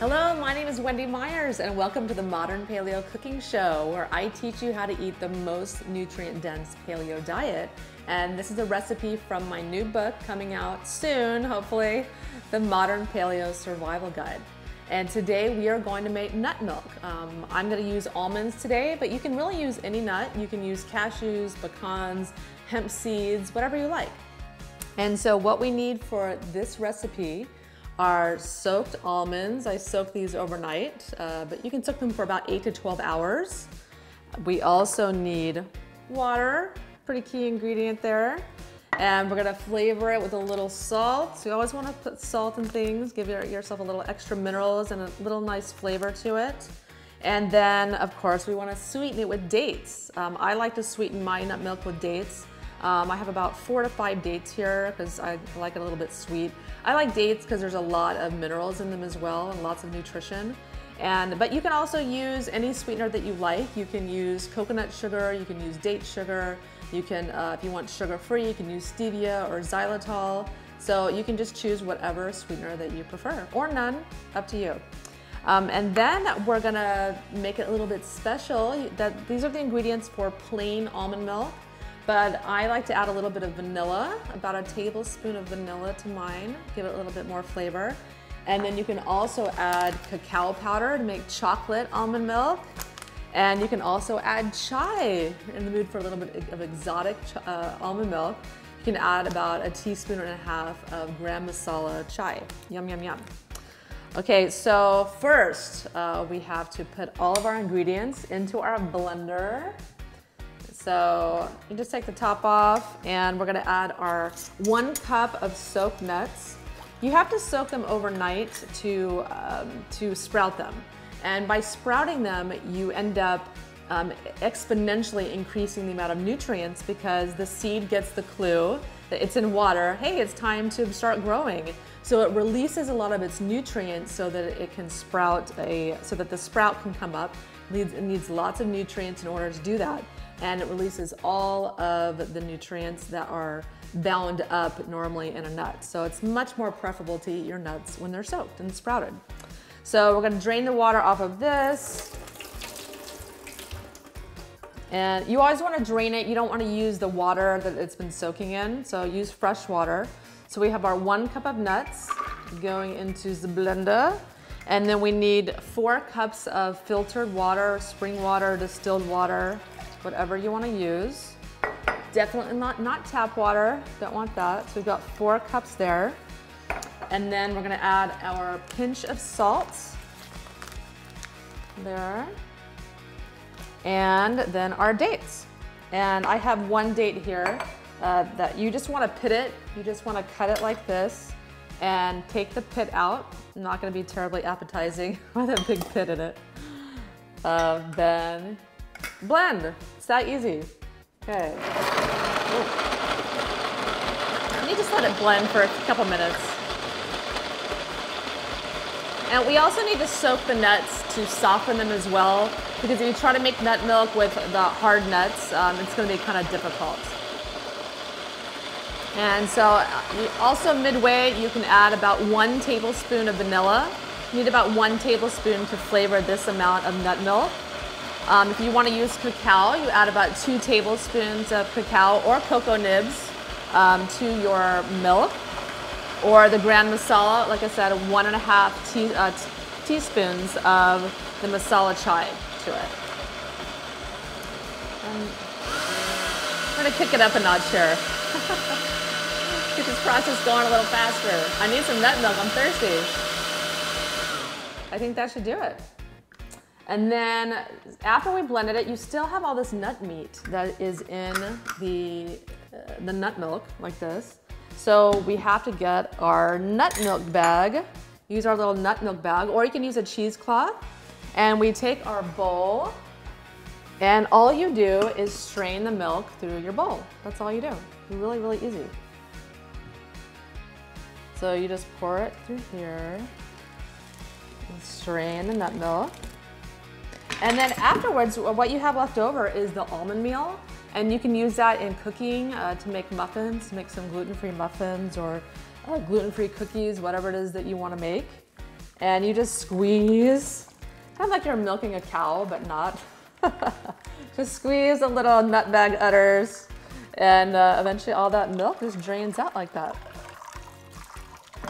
Hello, my name is Wendy Myers and welcome to the Modern Paleo Cooking Show, where I teach you how to eat the most nutrient-dense paleo diet. And this is a recipe from my new book coming out soon, hopefully, the Modern Paleo Survival Guide. And today we are going to make nut milk. I'm going to use almonds today, but you can really use any nut. You can use cashews, pecans, hemp seeds, whatever you like. And so what we need for this recipe are soaked almonds. I soak these overnight, but you can soak them for about 8 to 12 hours. We also need water, pretty key ingredient there. And we're gonna flavor it with a little salt. So you always wanna put salt in things, give yourself a little extra minerals and a little nice flavor to it. And then, of course, we wanna sweeten it with dates. I like to sweeten my nut milk with dates. I have about 4 to 5 dates here because I like it a little bit sweet. I like dates because there's a lot of minerals in them as well and lots of nutrition. But you can also use any sweetener that you like. You can use coconut sugar, you can use date sugar, you can, if you want sugar-free, you can use stevia or xylitol. So you can just choose whatever sweetener that you prefer, or none, up to you. And then we're gonna make it a little bit special. These are the ingredients for plain almond milk. But I like to add a little bit of vanilla, about a tablespoon of vanilla to mine, give it a little bit more flavor. And then you can also add cacao powder to make chocolate almond milk. And you can also add chai. You're in the mood for a little bit of exotic almond milk. You can add about 1.5 teaspoons of gram masala chai. Yum, yum, yum. Okay, so first we have to put all of our ingredients into our blender. So you just take the top off and we're gonna add our 1 cup of soaked nuts. You have to soak them overnight to sprout them. And by sprouting them, you end up exponentially increasing the amount of nutrients because the seed gets the clue that it's in water. Hey, it's time to start growing. So it releases a lot of its nutrients so that it can sprout so that the sprout can come up. It needs lots of nutrients in order to do that. And it releases all of the nutrients that are bound up normally in a nut. So it's much more preferable to eat your nuts when they're soaked and sprouted. So we're gonna drain the water off of this. And you always wanna drain it. You don't wanna use the water that it's been soaking in, so use fresh water. So we have our 1 cup of nuts going into the blender. And then we need 4 cups of filtered water, spring water, distilled water, whatever you wanna use. Definitely not tap water, don't want that. So we've got 4 cups there. And then we're gonna add our pinch of salt there. And then our dates. And I have 1 date here that you just wanna pit it. You just wanna cut it like this and take the pit out. Not gonna be terribly appetizing with a big pit in it. Then blend. It's that easy. Okay. Ooh. And you just let it blend for a couple minutes. And we also need to soak the nuts to soften them as well, because if you try to make nut milk with the hard nuts, it's going to be kind of difficult. And so also midway, you can add about 1 tablespoon of vanilla. You need about 1 tablespoon to flavor this amount of nut milk. If you want to use cacao, you add about 2 tablespoons of cacao or cocoa nibs to your milk. Or the gram masala, like I said, 1.5 teaspoons of the masala chai to it. And I'm gonna kick it up a notch here. Get this process going a little faster. I need some nut milk, I'm thirsty. I think that should do it. And then after we blended it, you still have all this nut meat that is in the nut milk like this. So we have to get our nut milk bag. Use our little nut milk bag, or you can use a cheesecloth. And we take our bowl, and all you do is strain the milk through your bowl. That's all you do. Really, really easy. So you just pour it through here and strain the nut milk. And then afterwards, what you have left over is the almond meal. And you can use that in cooking to make muffins, make some gluten-free muffins or gluten-free cookies, whatever it is that you want to make. And you just squeeze, kind of like you're milking a cow, but not. Just squeeze the little nutmeg udders, and eventually all that milk just drains out like that.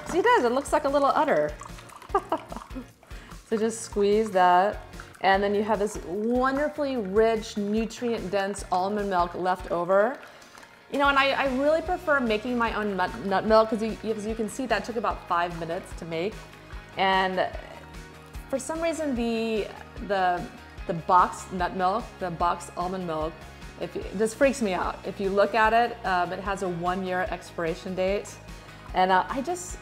See, it does, it looks like a little udder. So just squeeze that, and then you have this wonderfully rich, nutrient-dense almond milk left over. You know, and I really prefer making my own nut milk, because as you can see, that took about 5 minutes to make. And for some reason, the boxed nut milk, the boxed almond milk, it just freaks me out. If you look at it, it has a 1-year expiration date. And I just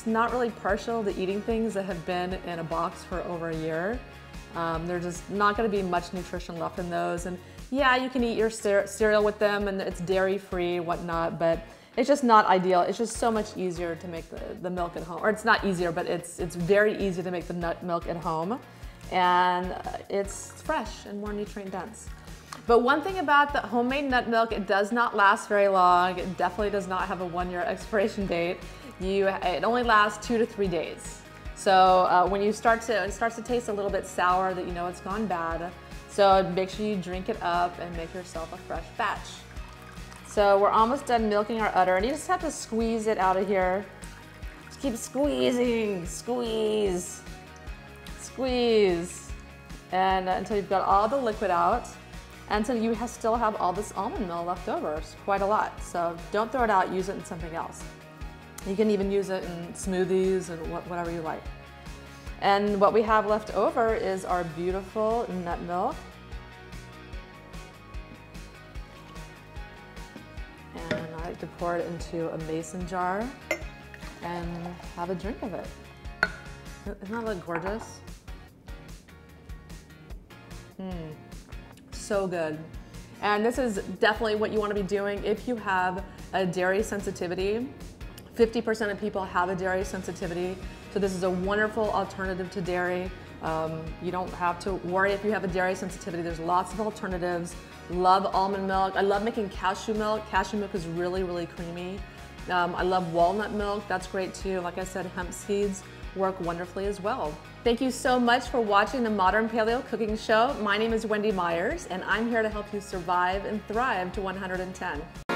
not really partial to eating things that have been in a box for over a year. There's just not gonna be much nutrition left in those. And yeah, you can eat your cereal with them, and it's dairy-free, whatnot, but it's just not ideal. It's just so much easier to make the milk at home. Or it's not easier, but it's very easy to make the nut milk at home. And it's fresh and more nutrient dense. But one thing about the homemade nut milk, it does not last very long. It definitely does not have a 1-year expiration date. It only lasts 2 to 3 days. So when it starts to taste a little bit sour, that you know it's gone bad. So make sure you drink it up and make yourself a fresh batch. So we're almost done milking our udder, and you just have to squeeze it out of here. Just keep squeezing, squeeze, squeeze, and until you've got all the liquid out. Until you still have all this almond milk left over. It's quite a lot. So don't throw it out, use it in something else. You can even use it in smoothies and whatever you like. And what we have left over is our beautiful nut milk. And I like to pour it into a mason jar and have a drink of it. Doesn't that look gorgeous? So good. And this is definitely what you want to be doing if you have a dairy sensitivity. 50% of people have a dairy sensitivity, so this is a wonderful alternative to dairy. You don't have to worry if you have a dairy sensitivity. There's lots of alternatives. Love almond milk. I love making cashew milk. Cashew milk is really, really creamy. I love walnut milk. That's great too. Like I said, hemp seeds work wonderfully as well. Thank you so much for watching the Modern Paleo Cooking Show. My name is Wendy Myers, and I'm here to help you survive and thrive to 110.